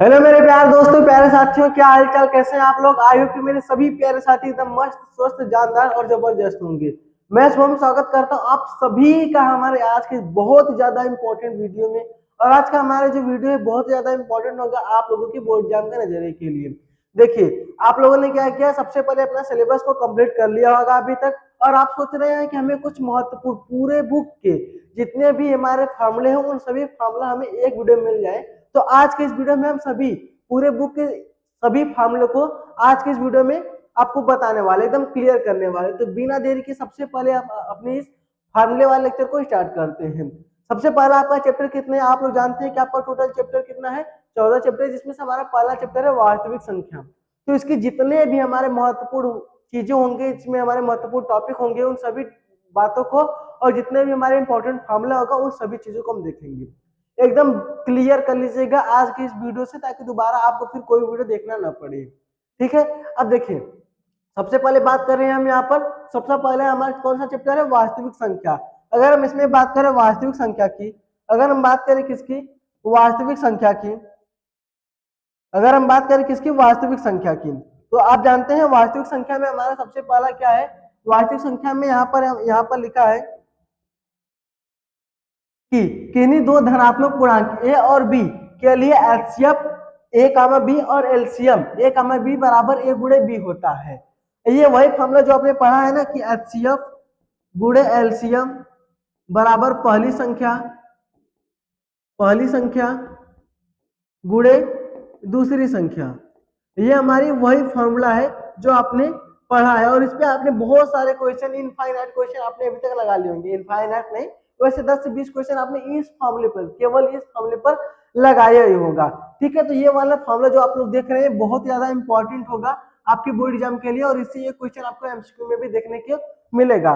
Hello मेरे प्यारे दोस्तों, प्यारे साथियों, क्या हाल चाल, कैसे हैं आप लोग। आई होप कि मेरे सभी प्यारे साथी एकदम मस्त स्वस्थ जानदार और जबरदस्त होंगे। मैं शुभम स्वागत करता हूं आप सभी का हमारे आज के बहुत ही ज्यादा इंपॉर्टेंट वीडियो में। और आज का हमारा जो वीडियो है बहुत ज्यादा इंपॉर्टेंट होगा आप लोगों की बोर्ड एग्जाम के नजरिए के लिए। देखिए, आप लोगों ने क्या किया, सबसे पहले अपना सिलेबस को कंप्लीट कर लिया होगा अभी तक। और आप सोच रहे हैं कि हमें कुछ महत्वपूर्ण पूरे बुक के जितने भी हमारे फॉर्मूले हैं उन सभी फॉर्मूला हमें एक वीडियो में मिल जाए। तो आज के इस वीडियो में हम सभी पूरे बुक के सभी फॉर्मूले को आज के इस वीडियो में आपको बताने वाले, एकदम क्लियर करने वाले। तो बिना देरी के सबसे पहले आप अपने इस फॉर्मूले वाले लेक्चर को स्टार्ट करते हैं। सबसे पहला आपका चैप्टर कितने आप लोग जानते हैं कि आपका टोटल चैप्टर कितना है? 14 चैप्टर, जिसमें से हमारा पहला चैप्टर है वास्तविक संख्या। तो इसके जितने भी हमारे महत्वपूर्ण चीजें होंगे, इसमें हमारे महत्वपूर्ण टॉपिक होंगे, उन सभी बातों को और जितने भी हमारे इंपॉर्टेंट फॉर्मूला होगा उन सभी चीजों को हम देखेंगे। एकदम क्लियर कर लीजिएगा आज की इस वीडियो से, ताकि दोबारा आपको फिर कोई वीडियो देखना ना पड़े। ठीक है, अब देखिए, सबसे पहले बात कर रहे हैं हम यहाँ पर। सबसे पहले हमारा कौन सा चैप्टर है? वास्तविक संख्या। अगर हम इसमें बात करें वास्तविक संख्या की, अगर हम बात करें किसकी? वास्तविक संख्या की। अगर हम बात करें किसकी? वास्तविक संख्या की। तो आप जानते हैं वास्तविक संख्या में हमारा सबसे पहला क्या है? वास्तविक संख्या में यहाँ पर लिखा है कि किन्हीं दो धनात्मक पूर्णांक ए और बी के लिए एचसीएफ ए कामा बी और एलसीएम ए कामा बी बराबर ए गुणे बी होता है। ये वही फॉर्मूला जो आपने पढ़ा है ना कि एचसीएफ गुणे एलसीएम बराबर पहली संख्या गुणे दूसरी संख्या। ये हमारी वही फॉर्मूला है जो आपने पढ़ा है। और इस पे आपने बहुत सारे क्वेश्चन, इनफाइनाइट क्वेश्चन आपने अभी तक लगा लिए होंगे। इनफाइनाइट नहीं, वैसे 10 से 20 क्वेश्चन आपने इस फॉर्मूले पर, केवल इस फॉर्मूले पर लगाया ही होगा। ठीक है, तो ये वाला फॉर्मूला जो आप लोग देख रहे हैं बहुत ज्यादा इंपॉर्टेंट होगा आपके बोर्ड एग्जाम के लिए, और इससे ये क्वेश्चन आपको एमसीक्यू में भी देखने को मिलेगा।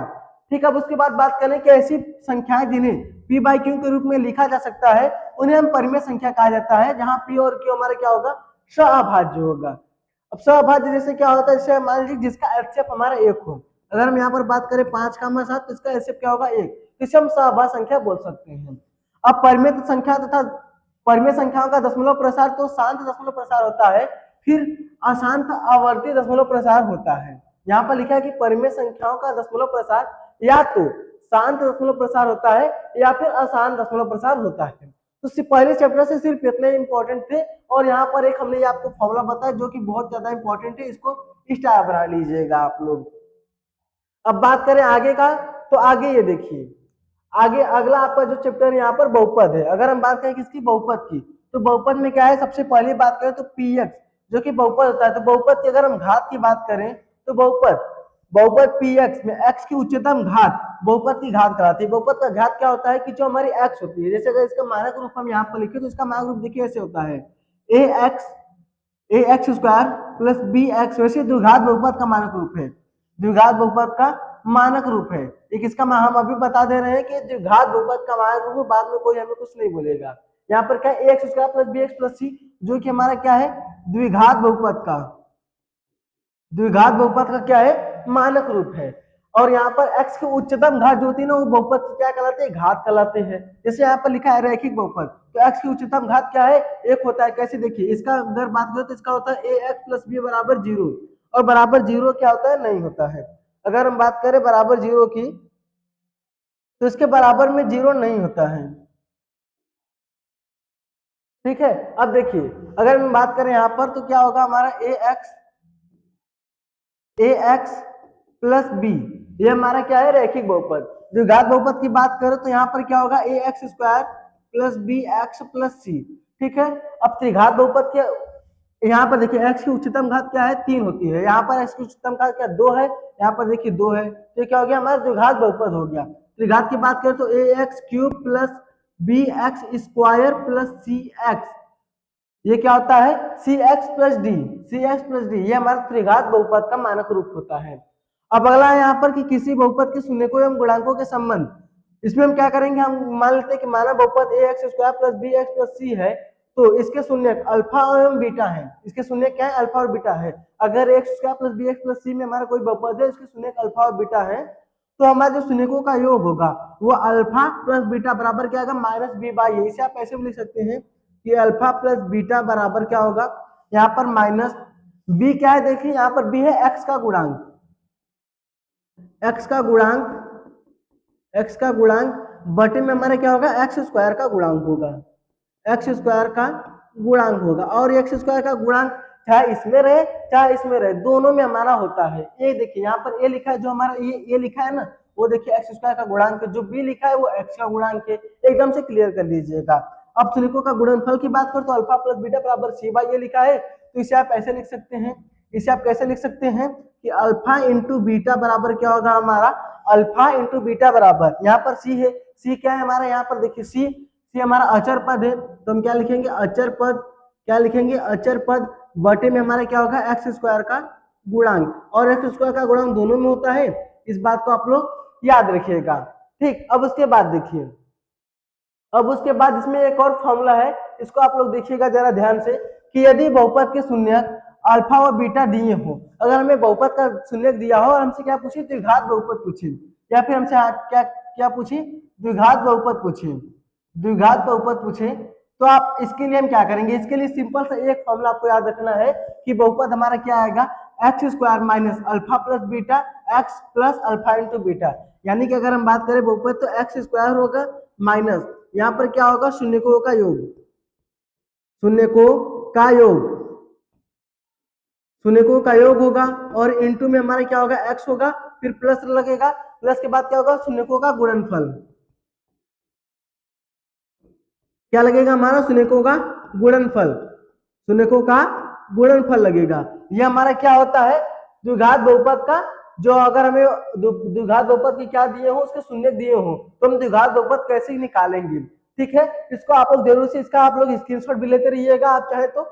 ठीक है, अब उसके बाद बात करें कि ऐसी संख्याएं जिन्हें पी बाई क्यू के रूप में लिखा जा सकता है उन्हें हम परिमेय संख्या कहा जाता है, जहां पी और क्यू हमारा क्या होगा? सहअभाज्य होगा। अब सहअभाज्य जैसे क्या होता है? जैसे मान लीजिए जिसका एचसीएफ हमारा 1 हो। अगर हम यहाँ पर बात करें 5,7 तो इसका एचसीएफ क्या होगा? 1। इसे हम सहअभाज्य संख्या बोल सकते हैं। अब परिमेय संख्या तथा परिमेय संख्याओं का दशमलव प्रसार तो शांत दशमलव प्रसार होता है, फिर अशांत आवर्ती दशमलव प्रसार होता है। यहाँ पर लिखा है कि परिमेय संख्याओं का दशमलव प्रसार या तो शांत दशमलव प्रसार होता है या फिर अशांत दशमलव प्रसार होता है। तो पहले चैप्टर से सिर्फ इतने इंपॉर्टेंट थे। और यहाँ पर एक हमने आपको फॉर्मूला बताया जो कि बहुत ज्यादा इंपॉर्टेंट है, इसको स्टार बना लीजिएगा आप लोग। अब बात करें आगे का, तो आगे ये देखिए, आगे अगला आपका जो चैप्टर यहाँ पर बहुपद है। अगर हम बात करें किसकी? बहुपद की। तो बहुपद में क्या है? सबसे पहले बात करें तो पीएक्स जो कि बहुपद होता है। तो बहुपद की अगर हम घात की बात करें तो बहुपद बहुपद पीएक्स में एक्स की उच्चतम घात बहुपद की घात कहलाती है। बहुपद का घात क्या होता है कि जो हमारी एक्स होती है, जैसे अगर इसका मानक रूप हम यहाँ पर लिखे तो इसका मानक रूप देखिए ऐसे होता है a x square plus b x. वैसे द्विघात बहुपद का मानक रूप है, द्विघात बहुपद का मानक रूप है। एक इसका हम अभी बता दे रहे हैं कि द्विघात बहुपद का मानक रूप, बाद में कोई हमें कुछ नहीं बोलेगा। यहाँ पर क्या है? X square plus b x plus c, जो कि हमारा क्या है? द्विघात बहुपद का, द्विघात बहुपद का क्या है? मानक रूप है। और यहाँ पर x की उच्चतम घात जो होती है ना, वो बहुपद क्या कहलाते हैं? घात कहलाते हैं। जैसे यहाँ पर लिखा है रैखिक बहुपद, तो x की उच्चतम घात क्या है? 1 होता है। कैसे? देखिए, इसका अगर बात करें तो इसका होता है ए एक्स प्लस बी बराबर 0। और बराबर 0 क्या होता है? नहीं होता है। अगर हम बात करें बराबर 0 की, तो इसके बराबर में 0 नहीं होता है। ठीक है, अब देखिए, अगर हम बात करें यहाँ पर तो क्या होगा हमारा? ए एक्स प्लस बी, ये हमारा क्या है? रैखिक बहुपद। द्विघात बहुपद की बात करें तो यहाँ पर क्या होगा? A x square plus b x plus c. ठीक है, अब त्रिघात बहुपद के यहाँ पर देखिए एक्स की उच्चतम घात क्या है? 3 होती है। यहाँ पर एक्स की उच्चतम घात क्या? 2 है। यहाँ पर देखिए 2 है, तो क्या हो गया? हमारा द्विघात बहुपद हो गया। त्रिघात की बात करें तो a x cube plus b x square plus c x, ये क्या होता है? C x plus d, c x plus d, ये हमारा त्रिघात बहुपद का मानक रूप होता है। अब अगला है यहाँ पर कि किसी बहुपद के शून्यकों एवं गुणांकों के संबंध। इसमें हम क्या करेंगे? हम मान लेते हैं कि माना बहुपद a x square plus b x plus c है, तो इसके शून्य अल्फा एवं बीटा है। इसके शून्य क्या है? अल्फा और बीटा है। अगर x square plus b x plus c में हमारा कोई बहुपद है, इसके शून्य अल्फा और बीटा है, तो हमारे जो शून्यकों का योग होगा वो अल्फा प्लस बीटा बराबर क्या आएगा? माइनस बी बाई ए। इसे आप ऐसे भी लिख सकते हैं कि अल्फा प्लस बीटा बराबर क्या होगा, यहाँ पर माइनस बी क्या है, देखिए यहाँ पर बी है एक्स का गुणांक, एक्स का गुणांक, एक्स का गुणांक बटे में हमारा क्या होगा, एक्स स्क्वायर का गुणांक होगा, एक्स स्क्वायर का गुणांक होगा। और एक्स स्क्वायर का गुणांक चाहे इसमें रहे चाहे इसमें रहे, दोनों में हमारा होता है। ये देखिए यहाँ पर ए लिखा है, जो हमारा ये लिखा है ना, वो देखिए एक्स स्क्वायर का गुणांक है, जो बी लिखा है वो एक्स का गुणांक है। एकदम से क्लियर कर लीजिएगा। अब शून्यकों का गुणनफल की बात करें तो अल्फा प्लस बीटा बराबर सी बाई ए लिखा है, तो इसे आप ऐसे लिख सकते हैं, इसे आप कैसे लिख सकते हैं कि अल्फा इंटू बीटा बराबर क्या होगा हमारा, अल्फा इंटू बीटा बराबर, यहाँ पर सी है, सी क्या है हमारा, यहाँ पर देखिए सी हमारा अचर पद है, तो हम क्या लिखेंगे, अचर पद, क्या लिखेंगे, अचर पद बटे में हमारा क्या होगा, एक्स स्क्वायर का गुणांक। और एक्स स्क्वायर का गुणांक दोनों में होता है, इस बात को आप लोग याद रखिएगा। ठीक, अब उसके बाद देखिए, अब उसके बाद इसमें एक और फॉर्मूला है, इसको आप लोग देखिएगा जरा ध्यान से, कि यदि बहुपद के शून्यक अल्फा और बीटा दिए हो, अगर हमें बहुपद का शून्यक दिया हो और हमसे क्या पूछे, द्विघात बहुपद पूछे, या फिर हमसे क्या क्या पूछे, द्विघात बहुपद पूछे, द्विघात बहुपद पूछे, तो आप इसके लिए हम क्या करेंगे, इसके लिए सिंपल सा एक फॉर्मूला आपको याद रखना है कि बहुपद हमारा क्या आएगा, x square minus alpha plus beta x plus alpha into beta. यानी कि अगर हम बात करें बहुपद तो एक्स स्क्वायर होगा माइनस यहाँ पर क्या होगा, शून्यकों का योग, शून्यकों का योग, शून्यकों का योग होगा, और इनटू में हमारा क्या होगा, एक्स होगा, फिर प्लस लगेगा, प्लस के बाद क्या होगा, शून्यकों का गुणनफल, क्या लगेगा हमारा, शून्यकों का गुणनफल, शून्यकों का गुणनफल लगेगा। ये हमारा क्या होता है, द्विघात बहुपद का, जो अगर हमें द्विघात बहुपद के क्या दिए हो, उसके शून्य दिए हो, तो हम द्विघात बहुपद कैसे ही निकालेंगे। ठीक है, इसको आप लोग जरूर से इसका आप लोग स्क्रीनशॉट भी लेते रहिएगा आप चाहे तो,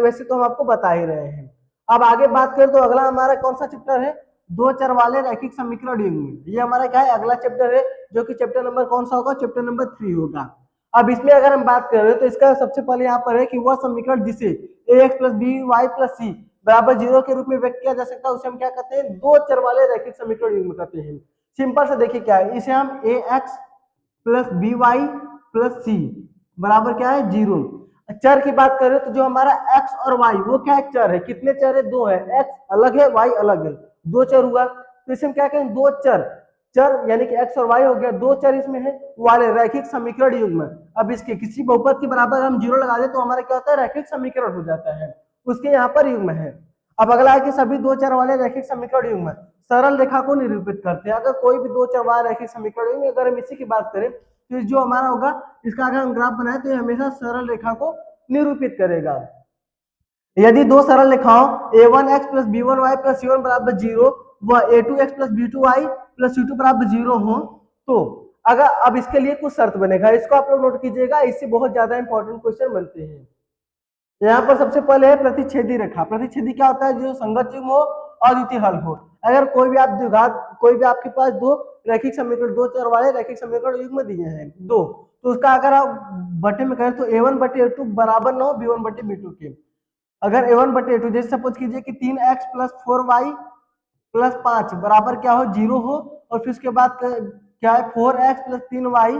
वैसे तो हम आपको बता ही रहे हैं। अब आगे बात करें तो अगला हमारा कौन सा चैप्टर है, दो चर वाले रैखिक समीकरण युग्म। ये हमारा क्या है, अगला चैप्टर है, जो कि चैप्टर नंबर कौन सा होगा, चैप्टर नंबर 3 होगा। अब इसमें अगर हम बात करें तो इसका सबसे पहले यहाँ पर है कि वह समीकरण जिसे ax plus b y plus c बराबर 0 के रूप में व्यक्त किया जा सकता है, उसे हम क्या कहते हैं, दो चर वाले रैखिक समीकरण युग्म कहते हैं। सिंपल से देखिए क्या है, इसे हम ax plus b y plus c बराबर क्या है, 0। चर की बात करें तो जो हमारा x और y वो क्या है, चर है, कितने चर है, दो है, x अलग है y अलग है, दो चर हुआ, तो इसे हम क्या कहें, दो चर, चर यानी कि x और y हो गया, दो चर इसमें है वाले रैखिक समीकरण युग्म। अब इसके किसी बहुपद के बराबर हम 0 लगा दे तो हमारा क्या होता है, रैखिक समीकरण हो जाता है, उसके यहाँ पर युग्म है। अब अगला है कि सभी दो चर वाले रैखिक समीकरण युग्म सरल रेखा को निरूपित करते हैं। अगर कोई भी दो चर वाला रैखिक समीकरण युग्म, अगर हम इसी की बात करें तो जो हमारा होगा, इसका अगर हम ग्राफ बनाए तो ये हमेशा सरल रेखा को निरूपित करेगा। यदि दो सरल रेखाओं a1x plus b1y plus c1 बराबर 0 व a2x plus b2y plus c2 बराबर 0 हो, तो अगर अब इसके लिए कुछ शर्त बनेगा, इसको आप लोग नोट कीजिएगा, इससे बहुत ज्यादा इंपॉर्टेंट क्वेश्चन बनते हैं। यहाँ पर सबसे पहले है प्रतिच्छेदी रेखा। प्रतिच्छेदी क्या होता है, जो संगत युग्म हो और द्वितीय हल हो। अगर कोई भी आप द्विघात, कोई भी आपके पास दो रैखिक समीकरण, दो चर वाले रैखिक समीकरण युग्म दिए हैं दो, तो उसका अगर आप बटे में करें तो a1 बटे a2 बराबर न हो b1 बटे b2 के। अगर a1 बटे a2 जैसे सपोज कीजिए कि 3x प्लस 4y प्लस 5 बराबर क्या हो, 0 हो, और फिर उसके बाद क्या है, 4x प्लस 3y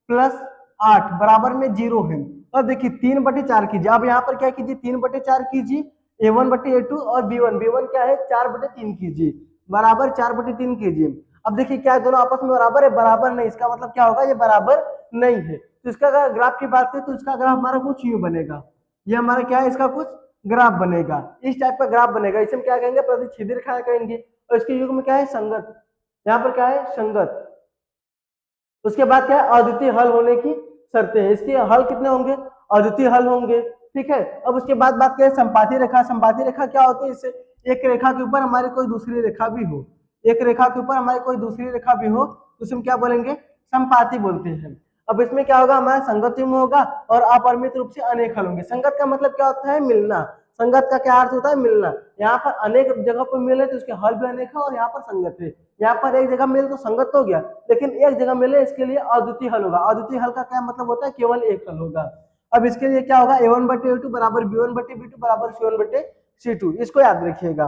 प्लस 8 बराबर में 0 है। अब देखिए 3/4 कीजिए, अब यहाँ पर क्या कीजिए, 3/4 कीजिए, a1 बटे a2 और b1 क्या है, 4/3 कीजिए, बराबर 4/3 कीजिए। अब देखिए क्या दोनों आपस में बराबर है, बराबर नहीं, इसका मतलब क्या होगा, ये बराबर नहीं है। तो इसका अगर ग्राफ की बात करें तो इसका ग्राफ हमारा कुछ यूं बनेगा, ये हमारा क्या है, इसका कुछ ग्राफ बनेगा, इस टाइप का ग्राफ बनेगा, इसे हम क्या कहेंगे, प्रतिच्छेदी रेखा कहेंगे। और इसके युग्म क्या है, संगत, यहाँ पर क्या है, संगत। उसके बाद क्या है, अद्वितीय हल होने की शर्तें हैं, इसके हल कितने होंगे, अद्वितीय हल होंगे। ठीक है, अब उसके बाद बात करें संपाती रेखा। संपाती रेखा क्या होती है, इससे एक रेखा के ऊपर हमारी कोई दूसरी रेखा भी हो, एक रेखा के ऊपर हमारी कोई दूसरी रेखा भी हो, तो उसे हम क्या बोलेंगे, संपाती बोलते हैं। अब इसमें क्या होगा, हमारा संगत युग्म होगा और अपरिमित रूप से अनेक हल होंगे। संगत का मतलब क्या होता है, मिलना। संगत का क्या अर्थ होता है, मिलना। यहाँ पर अनेक जगह पर मिले तो उसके हल भी अनेक है, और यहाँ पर संगत है। यहाँ पर एक जगह मिले तो संगत हो गया, लेकिन एक जगह मिले इसके लिए अद्वितीय हल होगा। अद्वितीय हल का क्या मतलब होता है, केवल एक हल होगा। अब इसके लिए क्या होगा, a1 बटे a2 बराबर b1 बटे b2 बराबर c1 बटे c2, इसको याद रखिएगा।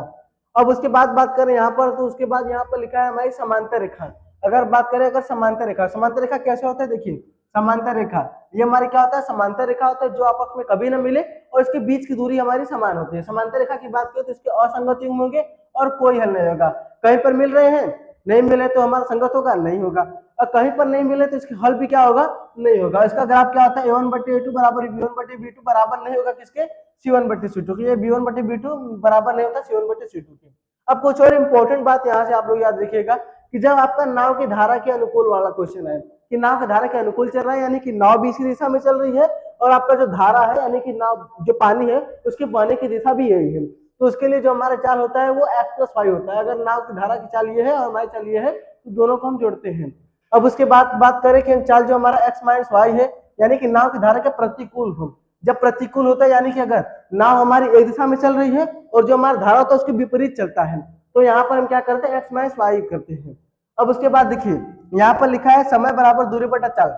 अब उसके बाद बात करें यहाँ पर, तो उसके बाद यहाँ पर लिखा है हमारी समांतर रेखा। अगर बात करें, अगर समांतर रेखा, समांतर रेखा कैसे होता है, देखिए समांतर रेखा, ये हमारी क्या होता है, समांतर रेखा होता है जो आपस में कभी ना मिले और इसके बीच की दूरी हमारी समान होती है। समांतर रेखा की बात करें तो इसके असंगत युग्म होंगे और कोई हल नहीं होगा। कहीं पर मिल रहे हैं, नहीं मिले तो हमारा संगत होगा, नहीं होगा, और कहीं पर नहीं मिले तो इसके हल भी क्या होगा, नहीं होगा। इसका ग्राफ क्या होता है, a1/a2 बराबर b1/b2 बराबर नहीं होगा किसके, c1/c2 के। ये b1/b2 बराबर नहीं होता c1/c2 के। अब कुछ और इंपॉर्टेंट बात यहाँ से आप लोग याद रखिएगा कि जब आपका नाव की धारा के अनुकूल वाला क्वेश्चन है कि नाव की धारा के अनुकूल चल रहा है, यानी कि नाव भी इसी दिशा में चल रही है और आपका जो धारा है यानी कि नाव जो पानी है उसके बहने की दिशा भी यही है, तो उसके लिए जो हमारा चाल होता है वो x+y होता है। अगर नाव की धारा की चाल ये है और हमारी चाल ये है तो दोनों को हम जोड़ते हैं। अब उसके बाद बात करें कि चाल जो हमारा x - y है यानी कि नाव की धारा के प्रतिकूल हो। जब प्रतिकूल होता है यानी कि अगर नाव हमारी एक दिशा में चल रही है और जो हमारा धारा होता है उसके विपरीत चलता है, तो यहाँ पर हम क्या करते हैं, x - y करते हैं। अब उसके बाद देखिए यहाँ पर लिखा है समय बराबर दूरी बटा चाल,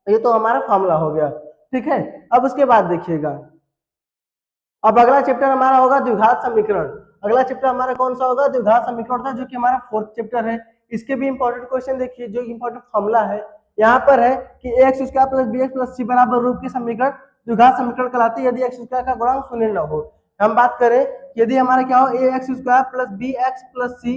ये तो हमारा फॉर्मूला हो गया, ठीक है। अब उसके बाद देखिएगा, अब अगला चैप्टर हमारा होगा द्विघात समीकरण। अगला चैप्टर हमारा कौन सा होगा, द्विघात समीकरण था, जो कि हमारा 4th चैप्टर है। इसके भी इंपॉर्टेंट क्वेश्चन देखिए, जो इंपॉर्टेंट फॉर्मूला है यहाँ पर है कि ax² + bx + c बराबर रूप की समीकरण द्विघात समीकरण कहलाती है यदि x² का गुणांक शून्य न हो। हम बात करें यदि हमारा क्या हो, ax² + bx + c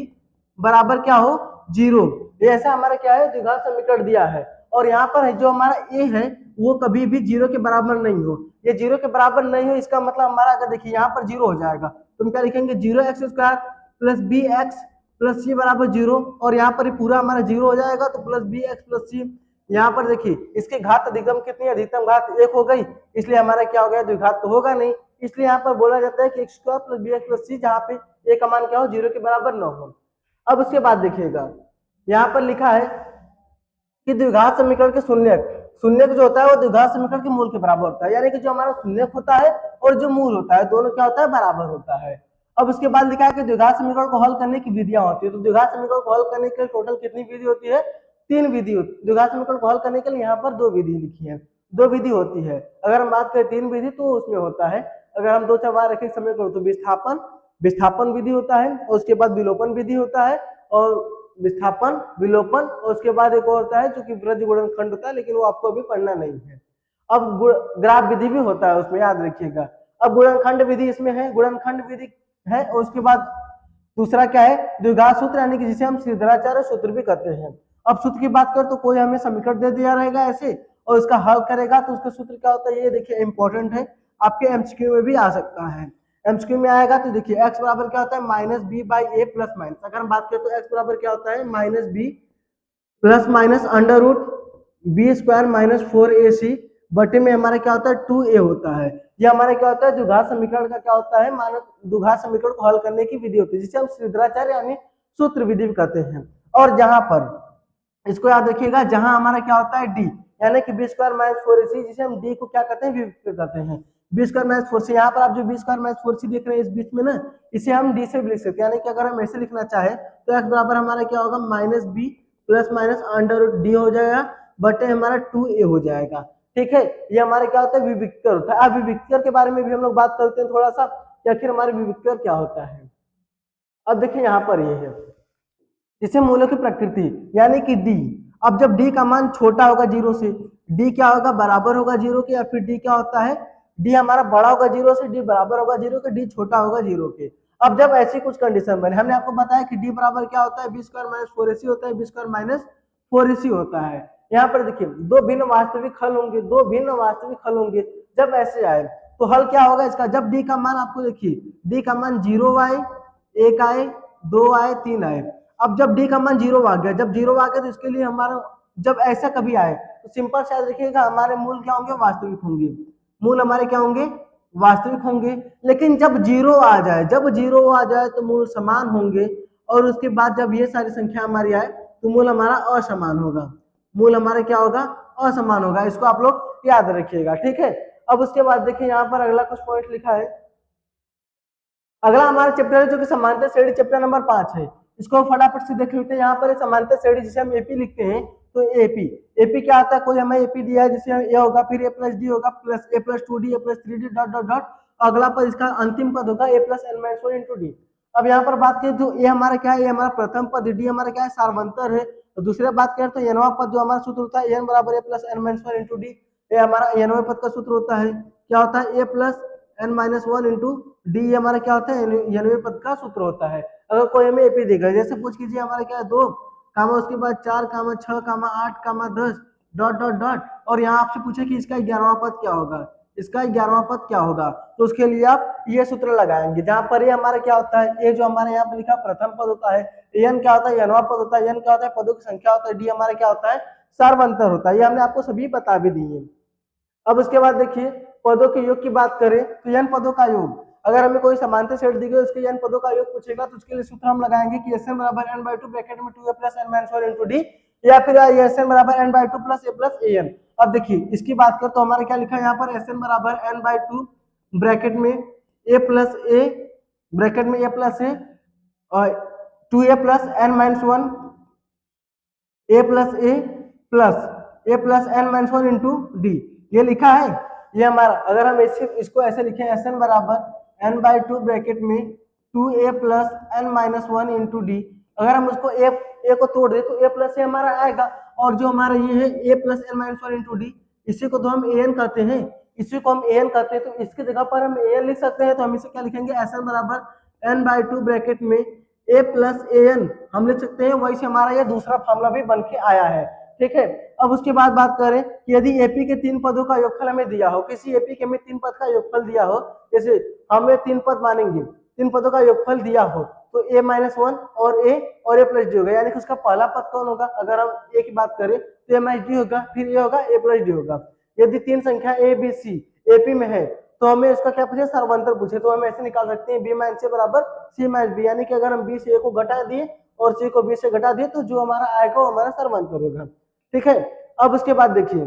बराबर क्या हो, 0, ये ऐसा हमारा क्या है, द्विघात समीकरण दिया है। और यहाँ पर जो हमारा a है वो कभी भी 0 के बराबर नहीं हो, ये 0 के बराबर नहीं हो, इसका मतलब हमारा अगर देखिए यहाँ पर 0 हो जाएगा तो हम क्या लिखेंगे, 0x² + bx + c बराबर 0, और यहाँ पर पूरा हमारा 0 हो जाएगा तो +bx + c। यहाँ पर देखिए इसके घात अधिकतम कितनी है, अधिकतम घात 1 हो गई, इसलिए हमारा क्या हो गया, द्विघात तो होगा नहीं, इसलिए यहाँ पर बोला जाता है कि x² + bx + c, जहाँ पे a का मान क्या हो, 0 के बराबर न हो। अब उसके बाद देखिएगा यहाँ पर लिखा है कि द्विघात समीकरण के शून्यक, शून्यक जो होता है वो द्विघात समीकरण के मूल के बराबर होता है, यानी कि जो हमारा शून्यक होता है और जो मूल होता है दोनों क्या होता है, बराबर होता है। अब उसके बाद लिखा है कि द्विघात समीकरण को हल करने की विधियां होती है, तो द्विघात समीकरण को हल करने के लिए टोटल कितनी विधि होती है, 3 विधि होती है। द्विघात समीकरण को हल करने के लिए यहाँ पर 2 विधि लिखी है, 2 विधि होती है। अगर हम बात करें 3 विधि तो उसमें होता है, अगर हम 2 4 रखें समीकरण तो विस्थापन, विस्थापन विधि होता है, और उसके बाद विलोपन विधि होता है, और विस्थापन विलोपन, और उसके बाद एक और होता है जो कि वृत्त गुणनखंड होता है, लेकिन वो आपको अभी पढ़ना नहीं है। अब ग्राफ विधि भी होता है उसमें, याद रखिएगा। अब गुणनखंड विधि इसमें है, गुणनखंड विधि है, और उसके बाद दूसरा क्या है, द्विघात सूत्र, यानी कि जिसे हम श्रीधराचार्य सूत्र भी कहते हैं। अब सूत्र की बात करें तो कोई हमें समीकरण दे दिया रहेगा ऐसे और इसका हल करेगा तो उसका सूत्र क्या होता है, ये देखिए इंपॉर्टेंट है, आपके एमसीक्यू में भी आ सकता है। एमसीक्यू में आएगा तो देखिए x बराबर क्या होता है, -b/a प्लस माइनस। अगर हम बात करें तो x बराबर क्या होता है, -b plus minus under root b² - 4ac बटे में हमारा क्या होता है, 2a होता है। ये हमारा क्या होता है, द्विघात समीकरण का क्या होता है, मानक द्विघात समीकरण को हल करने की विधि होती है, जिसे हम श्रीधराचार्य यानी सूत्र विधि भी कहते हैं। और जहां पर इसको याद रखिएगा, जहां हमारा क्या होता है, d यानी कि b² - 4ac, जिसे हम d को क्या कहते हैं, विविक्त कहते हैं। b² - 4c, यहाँ पर आप जो b² - 4c देख रहे हैं इस बीच में ना, इसे हम d से भी लिख सकते हैं, यानी कि अगर हम ऐसे लिखना चाहे तो x बराबर हमारा क्या होगा, -b plus minus under root D हो जाएगा बटे हमारा 2a हो जाएगा, ठीक है। ये हमारा क्या होता है, विविक्तर होता है। अब विविक्तर के बारे में भी हम लोग बात करते हैं थोड़ा सा कि आखिर हमारे विविक्तर क्या होता है। अब देखिए यहाँ पर ये है जिसे मूलों की प्रकृति, यानी कि d, अब जब d का मान छोटा होगा 0 से, d क्या होगा, बराबर होगा 0 के, या फिर d क्या होता है, d हमारा बड़ा होगा 0 से, d बराबर होगा 0 के, d छोटा होगा 0 के। अब जब ऐसी कुछ कंडीशन बने, हमने आपको बताया कि d बराबर क्या होता है, b² - 4ac होता है, b² - 4ac होता है। यहाँ पर देखिए दो भिन्न वास्तविक हल होंगे, दो भिन्न वास्तविक हल होंगे। जब ऐसे आए तो हल क्या होगा इसका, जब d का मान आपको देखिए d का मान 0 आए, 1 आए, 2 आए, 3 आए। अब जब d का मान 0 आ गया, जब 0 आ गया तो इसके लिए हमारा जब ऐसा कभी आए तो सिंपल सा देखिएगा, हमारे मूल क्या होंगे, वास्तविक होंगे, मूल हमारे क्या होंगे, वास्तविक होंगे। लेकिन जब 0 आ जाए, जब 0 आ जाए तो मूल समान होंगे, और उसके बाद जब ये सारी संख्या हमारी आए तो मूल हमारा असमान होगा, मूल हमारा क्या होगा, असमान होगा। इसको आप लोग याद रखिएगा, ठीक है। अब उसके बाद देखिए यहाँ पर अगला कुछ पॉइंट लिखा है, अगला हमारा चैप्टर है जो कि समांतर श्रेणी, चैप्टर नंबर 5 है। इसको फटाफट से देख लेते हैं। यहाँ पर समांतर श्रेणी जिसे हम एपी लिखते हैं, तो एपी, एपी क्या आता है, कोई हमें एपी दिया है जिसे ए होगा, फिर ए प्लस डी होगा, प्लस ए प्लस 2डी, ए प्लस 3डी, डॉट डॉट डॉट, अगला पद इसका अंतिम पद होगा a plus n minus 1 into d. अब यहाँ पर बात करें तो ए हमारा क्या है, ये हमारा प्रथम पद, डी हमारा क्या है, सार्वंतर है, तो दूसरी बात करें तो nवां पद जो हमारा सूत्र होता है n बराबर a plus n minus one into D, ये हमारा nवें पद का सूत्र होता है, क्या होता है a plus n minus one into D, ये हमारा क्या होता है nवें पद का सूत्र होता है। अगर कोई हमें एपी देगा, जैसे पूछ कीजिए हमारा क्या है 2 कामा उसके बाद 4 कामा 6 कामा 8 कामा 10 डॉट डॉट डॉट, और यहाँ आपसे पूछे कि इसका 11वां पद क्या होगा, इसका 11वां पद क्या होगा, तो उसके लिए आप ये सूत्र लगाएंगे, जहां पर ये हमारा क्या होता है, ये जो हमारे यहाँ पे लिखा प्रथम पद होता है, n क्या होता है nवां पद होता है, n क्या होता है पदों की संख्या होता है, डी हमारा क्या होता है सार्वंतर होता है। ये हमने आपको सभी बता भी दिए। अब उसके बाद देखिए पदों के योग की बात करें तो n पदों का योग, अगर हमें कोई समांतर सेट दी गई उसके n पदों का योग पूछेगा तो उसके लिए सूत्र हम लगाएंगे कि Sn बराबर n/2 ब्रैकेट में 2a plus n minus 1 into D, या फिर Sn बराबर n/2 plus a plus an। अब देखिए इसकी बात करें तो हमारा क्या लिखा है यहाँ पर Sn बराबर n/2 ब्रैकेट में a प्लस a ब्रैकेट में a प्लस a और 2a plus n minus 1 a plus a plus n minus 1 into D, ये लिखा है ये हमारा। अगर हम इसको ऐसे लिखें Sn बराबर n/2 ब्रैकेट में 2a plus n minus 1 into D, अगर हम उसको a को तोड़ दे तो a प्लस a हमारा आएगा, और जो हमारा ये है a plus n minus 1 into D, इसी को तो हम an कहते हैं, इसी को हम an कहते हैं, तो इसकी जगह पर हम an लिख सकते हैं, तो हम इसे क्या लिखेंगे Sn बराबर n/2 ब्रैकेट में a प्लस an हम लिख सकते हैं, वही से हमारा ये दूसरा फॉर्मूला भी बन के आया है। ठीक है, अब उसके बाद बात करें कि यदि एपी के 3 पदों का योगफल हमें दिया हो, किसी एपी के हमें 3 पद का योगफल दिया हो, जैसे हमें 3 पद मानेंगे, 3 पदों का योगफल दिया हो तो a माइनस 1 और a प्लस डी होगा, यानी कि उसका पहला पद कौन होगा, अगर हम a की बात करें तो a माइनस डी होगा, फिर ये होगा a प्लस डी होगा। यदि 3 संख्या a b c एपी में है तो हमें इसका क्या पूछे सर्वांतर पूछे, तो हम ऐसे निकाल सकते हैं b माइनस c बराबर c माइनस बी, यानी कि अगर हम b से a को घटा दिए और c को b से घटा दिए तो जो हमारा आएगा वो हमारा सर्वांतर होगा। ठीक है, अब उसके बाद देखिए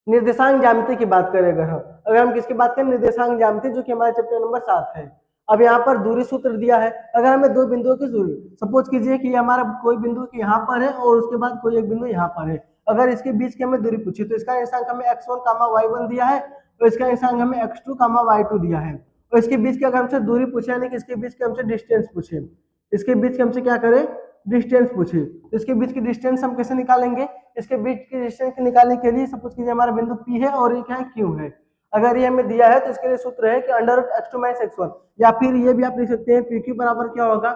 निर्देशांक ज्यामिति की बात करें, अगर हम किसकी बात करें निर्देशांक ज्यामिति, जो कि हमारे चैप्टर नंबर 7 है। अब यहाँ पर दूरी सूत्र दिया है, अगर हमें दो बिंदुओं की दूरी, सपोज कीजिए कि हमारा कोई बिंदु यहाँ पर है और उसके बाद कोई एक बिंदु यहाँ पर है, अगर इसके बीच की हमें दूरी पूछी तो इसका निर्देशांक हमें x1, y1 दिया है और इसका निर्देशांक हमें x2, y2 दिया है, और इसके बीच की अगर हमसे दूरी पूछे यानी कि इसके बीच के हमसे डिस्टेंस पूछे, इसके बीच के हमसे क्या करें डिस्टेंस पूछे, तो इसके बीच की डिस्टेंस हम कैसे निकालेंगे, इसके बीच की डिस्टेंस निकालने के लिए सपोज कीजिए हमारा बिंदु P है और ये क्या है Q है, अगर ये हमें दिया है तो इसके लिए सूत्र है कि under root x2 minus x1, या फिर ये भी आप लिख सकते हैं PQ बराबर क्या होगा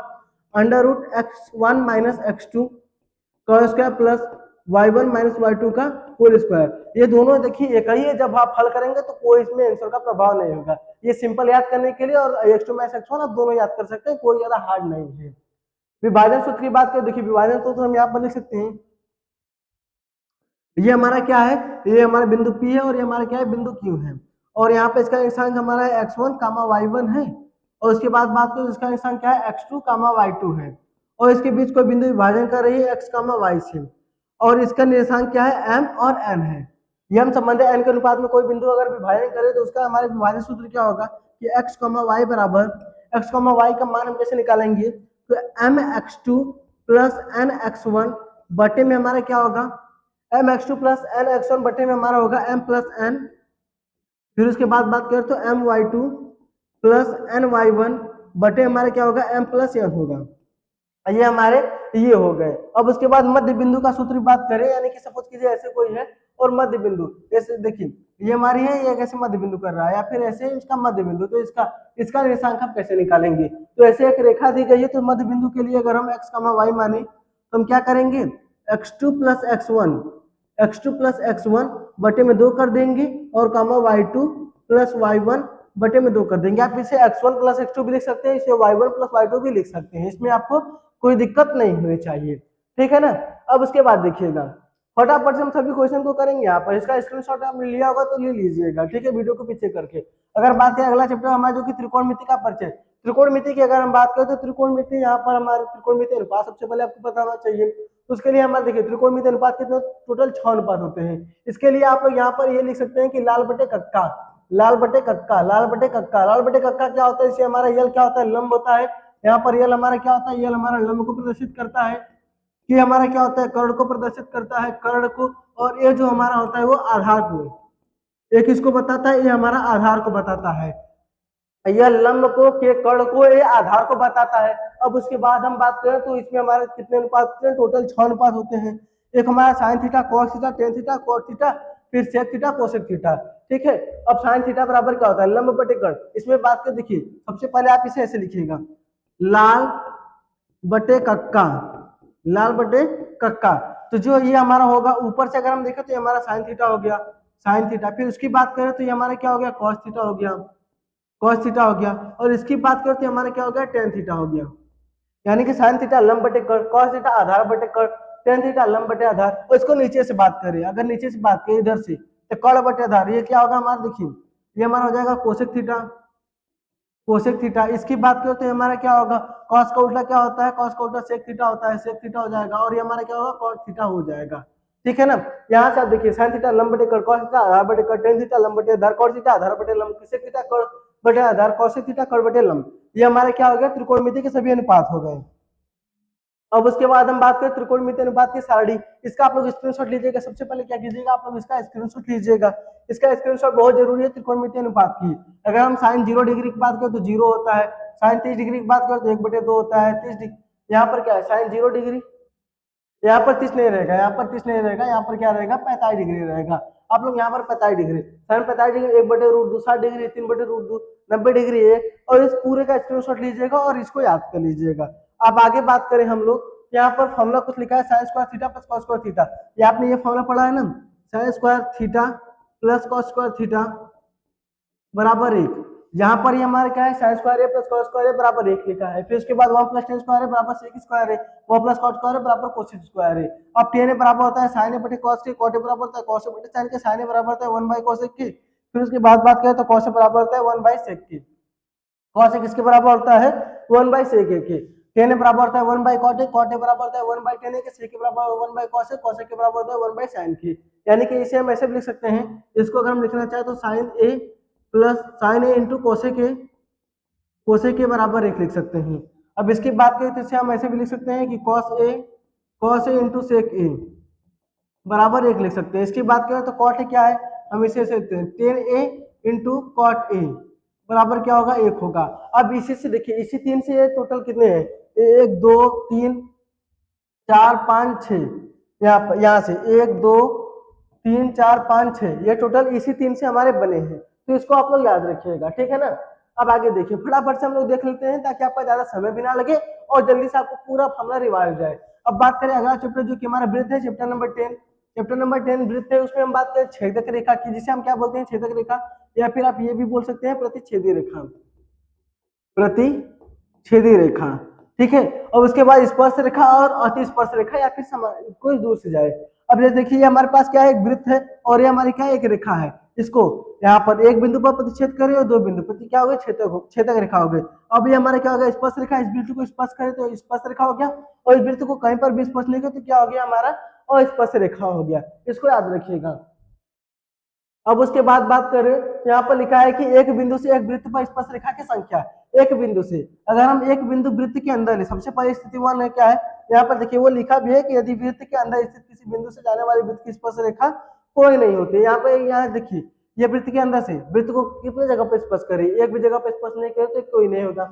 under root x1 minus x2 का square plus y1 minus y2 का होल स्क्वायर। ये दोनों देखिए एक ही है, जब आप हल करेंगे तो कोई इसमें आंसर का प्रभाव नहीं होगा, ये सिंपल याद करने के लिए, और x2 माइनस x1 आप दोनों याद कर सकते हैं, कोई ज्यादा हार्ड नहीं है। विभाजन सूत्र की बात करें, देखिए विभाजन सूत्र हम यहाँ पर लिख सकते हैं, ये हमारा क्या है, ये हमारा बिंदु P है और ये हमारा क्या है बिंदु Q है, और यहाँ पे इसका निर्देशांक हमारा x1, y1 है, और उसके बाद बात करें इसका निर्देशांक क्या है x2, y2 है, और इसके बीच कोई बिंदु विभाजन कर रही है x, y से, और इसका निर्देशांक क्या है m और n है। ये हम संबंध n के अनुपात में कोई बिंदु अगर विभाजन करे तो उसका हमारे विभाजन सूत्र क्या होगा कि x, y बराबर x, y का मान हम कैसे निकालेंगे, तो mx2 प्लस nx1 बटे में हमारा क्या होगा mx2 प्लस nx1 बटे में हमारा होगा m प्लस n, फिर उसके बाद बात करें तो my2 प्लस ny1 बटे हमारे क्या होगा m प्लस n होगा। ये हमारे ये हो गए। अब उसके बाद मध्य बिंदु का सूत्र बात करें, यानी कि सपोज कीजिए ऐसे कोई है और मध्य बिंदु, जैसे देखिए ये हमारी है, ये कैसे मध्य बिंदु कर रहा है, या फिर ऐसे इसका मध्य बिंदु, तो इसका निर्देशांक हम कैसे निकालेंगे, तो ऐसे एक रेखा दी गई है, तो मध्य बिंदु के लिए अगर हम x, y माने तो हम क्या करेंगे x2 प्लस x1 बटे में 2 कर देंगे, और y2 प्लस y1 बटे में 2 कर देंगे। आप इसे x1 प्लस x2 भी लिख सकते हैं, इसे y1 प्लस y2 भी लिख सकते हैं, इसमें आपको कोई दिक्कत नहीं होनी चाहिए। ठीक है ना, अब उसके बाद देखिएगा फटाफट से हम सभी क्वेश्चन को करेंगे, यहाँ पर इसका स्क्रीनशॉट आपने लिया होगा तो ले लीजिएगा। ठीक है, वीडियो को पीछे करके अगर बात करें अगला चैप्टर हमारा जो कि त्रिकोणमिति का परिचय, त्रिकोणमिति की अगर हम बात करें तो त्रिकोणमिति यहाँ पर हमारे त्रिकोणमिति अनुपात सबसे पहले आपको पता होना चाहिए, तो उसके लिए हमारे देखिए त्रिकोणमिति अनुपात कितने टोटल 6 अनुपात होते हैं। इसके लिए आप लोग यहाँ पर ये लिख सकते हैं कि लाल बटे कक्का, लाल बटे कक्का, लाल बटे कक्का, लाल बटे कक्का क्या होता है, इससे हमारा यल क्या होता है लंब होता है, यहाँ पर यल हमारा क्या होता है, यल हमारा लंब को प्रदर्शित करता है, कि हमारा क्या होता है कर्ण को प्रदर्शित करता है, कर्ण को, और ये जो हमारा होता है वो आधार को, एक इसको बताता है, ये हमारा आधार को बताता है, यह लंब को के कर्ण को ये आधार को बताता है। अब उसके बाद हम बात करें तो इसमें हमारे कितने अनुपात होते हैं, टोटल 6 अनुपात होते हैं। एक हमारा sine theta, cos theta, tan theta, cot theta, फिर सेक थीटा, कोसेक थीटा। ठीक है, अब साइन थीटा बराबर क्या होता है, लंब बटे कर्ण। इसमें बात कर देखिए, सबसे पहले आप इसे ऐसे लिखिएगा, लाल बटे कक्का, लाल बटे कक्का। तो जो ये हमारा होगा ऊपर से अगर हम देखें तो ये हमारा साइन थीटा हो गया, साइन थीटा। फिर उसकी बात करें तो ये हमारा क्या हो गया, कॉस थीटा हो गया, कॉस थीटा हो गया। और इसकी बात करते हैं हमारा क्या हो गया, टेन थीटा हो गया। यानी कि साइन थीटा लंब बटे कर्ण, कॉस थीटा आधार बटे कर्ण, टेन थीटा लंब बटे आधार। और इसको नीचे से बात करें, अगर नीचे से बात करें इधर से, तो कर्ण बटे आधार, ये क्या होगा हमारा, देखिए ये हमारा हो जाएगा कोसेक थीटा, कोसेक थीटा। इसकी बात करें तो हमारा क्या होगा, कॉस का उल्टा क्या होता है, कॉस का उल्टा सेक थीटा होता है, सेक थीटा हो जाएगा। और ये हमारा क्या होगा, कॉट थीटा हो जाएगा। ठीक है ना, यहाँ से आप देखिए साइन थीटा लंब बटे कर्ण, कॉस थीटा आधार बटे कर्ण, टेन थीटा लंब बटे आधार, कॉट थीटा आधार बटे लंब, सेक थीटा कर्ण बटे आधार, कोसेक थीटा कर्ण बटे लंब। ये हमारे क्या हो गया, त्रिकोणमिति के सभी अनुपात हो गए। अब उसके बाद हम बात करें त्रिकोणमिति अनुपात की सारणी। इसका आप लोग स्क्रीनशॉट लीजिएगा। सबसे पहले क्या कीजिएगा, आप लोग इसका स्क्रीनशॉट लीजिएगा। इसका स्क्रीनशॉट बहुत जरूरी है त्रिकोणमिति अनुपात की। अगर हम साइन 0 डिग्री की बात करें तो 0 होता है, साइन 30 डिग्री की बात करें तो 1/2 होता है। 30 डिग्री यहाँ पर क्या है, साइन 0 डिग्री, यहाँ पर 30 नहीं रहेगा, यहाँ पर 30 नहीं रहेगा, यहाँ पर क्या रहेगा, 45 डिग्री रहेगा। आप लोग यहाँ पर 45 degree, sine 45 degree, 1/√2, 60 degree, 3/√2, 90 degree एक। और इस पूरे का स्क्रीनशॉट लीजिएगा और इसको याद कर लीजिएगा। अब आगे बात करें हम लोग, यहाँ पर फॉर्मूला कुछ लिखा है, sine square theta plus cos square theta. ये आपने ये फॉर्मूला पढ़ा है ना, sine square theta plus cos square theta बराबर 1। यहाँ पर ये हमारा क्या है, साइन स्क्वायर है प्लस कॉस स्क्वायर है बराबर 1 लिखा है। फिर उसके बाद 1 प्लस टेन स्क्वायर है बराबर सेक स्क्वायर है, 1 प्लस कॉट स्क्वायर है बराबर कोसेक स्क्वायर है। अब टेन बराबर होता है साइन बटे कॉस के, कॉट बराबर होता है कॉस बटे साइन के, साइन बराबर होता है 1 बाई कोसेक के। फिर उसके बाद बात करें तो कॉस बराबर होता है 1 बाई सेक के, कॉस किसके बराबर होता है, 1 बाई सेक के। टेन बराबर होता है 1 बाई कॉट, कॉट बराबर होता है 1 बाई टेन के, सेक के बराबर 1 बाई कॉस, कॉस के बराबर होता है 1 बाई साइन के। यानी कि इसे हम ऐसे भी लिख सकते हैं, इसको अगर हम लिखना चाहें तो sine A plus sine A into cosec A, cosec के बराबर 1 लिख सकते हैं। अब इसकी बात करें तो इसे हम ऐसे भी लिख सकते हैं कि कॉस ए इंटू सेक ए बराबर 1 लिख सकते हैं। इसकी बात करें तो कॉट क्या है, हम इसे लिखते हैं tan A into cot A बराबर क्या होगा, 1 होगा। अब इसी से देखिए, इसी 3 से ये टोटल कितने हैं, 1 2 3 4 5 6, यहाँ से 1 2 3 4 5 6, ये टोटल इसी 3 से हमारे बने हैं। तो इसको आप लोग याद रखिएगा, ठीक है ना। अब आगे देखिए, फटाफट से हम लोग देख लेते हैं ताकि आपका ज्यादा समय भी ना लगे और जल्दी से आपको पूरा फॉर्मूला रिवाइज हो जाए। अब बात करें अगला चैप्टर जो कि हमारा वृत्त है, चैप्टर नंबर 10। चैप्टर नंबर 10 वृत्त है, उसमें हम बात करें छेदक रेखा की, जिसे हम क्या बोलते हैं, छेदक रेखा, या फिर आप ये भी बोल सकते हैं प्रतिच्छेदी रेखा, प्रतिच्छेदी रेखा। ठीक है, और उसके बाद स्पर्श रेखा और अति स्पर्श रेखा, या फिर कोई दूर से जाए। अब जैसे देखिए हमारे पास क्या है, एक वृत्त है और ये हमारी क्या है, एक रेखा है। इसको यहाँ पर एक बिंदु पर प्रतिच्छेद करें और 2 बिंदु प्रति क्या हो गए, छेदक रेखा हो गई। अब ये हमारे क्या हो गया, स्पर्श रेखा, इस वृत्त को स्पर्श करें तो स्पर्श रेखा हो गया, और इस वृत्त को कहीं पर भी स्पर्श नहीं किया तो क्या हो गया हमारा, और स्पर्श रेखा हो गया। इसको याद रखिएगा। अब उसके बाद बात करें तो यहाँ पर लिखा है कि एक बिंदु से एक वृत्त पर स्पर्श रेखा की संख्या, एक बिंदु से अगर हम एक बिंदु वृत्त के अंदर है, सबसे पहले स्थिति 1 है क्या है, यहाँ पर देखिए वो लिखा भी है कि यदि वृत्त के अंदर स्थित किसी बिंदु से जाने वाली वृत्त की स्पर्श रेखा कोई नहीं होती। यहाँ पे यहाँ देखिए, ये वृत्त के अंदर से वृत्त को कितने जगह पर स्पर्श करे, एक भी जगह पर स्पर्श नहीं करे तो कोई नहीं होगा।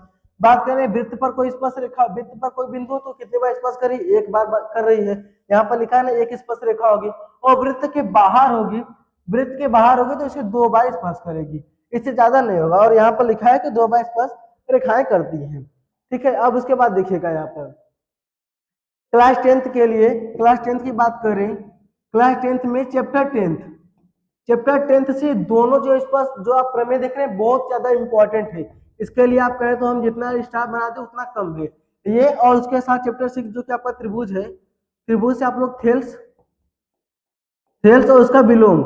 बात करें वृत्त पर कोई स्पर्श रेखा, वृत्त पर कोई बिंदु तो कितने बार स्पर्श करी, एक बार कर रही है। यहाँ पर लिखा है ना, एक स्पर्श रेखा होगी, और वृत्त के बाहर होगी, वृत्त के बाहर होगी तो इसे 2 बार स्पर्श करेगी, इससे ज्यादा नहीं होगा। और यहाँ पर लिखा है कि 2 बार स्पर्श रेखाएं करती हैं। ठीक है, अब उसके बाद देखिएगा यहाँ पर क्लास 10th के लिए, क्लास 10th की बात करें, क्लास 10th में चैप्टर 10th से दोनों जो स्पर्श जो आप प्रमेय देख रहे हैं बहुत ज्यादा इंपॉर्टेंट है। इसके लिए आप कहें तो हम जितना स्टार बनाते उतना कम है ये। और उसके साथ चैप्टर 6 जो कि आपका त्रिभुज है, त्रिभुज से आप लोग थेल्स और उसका विलोम,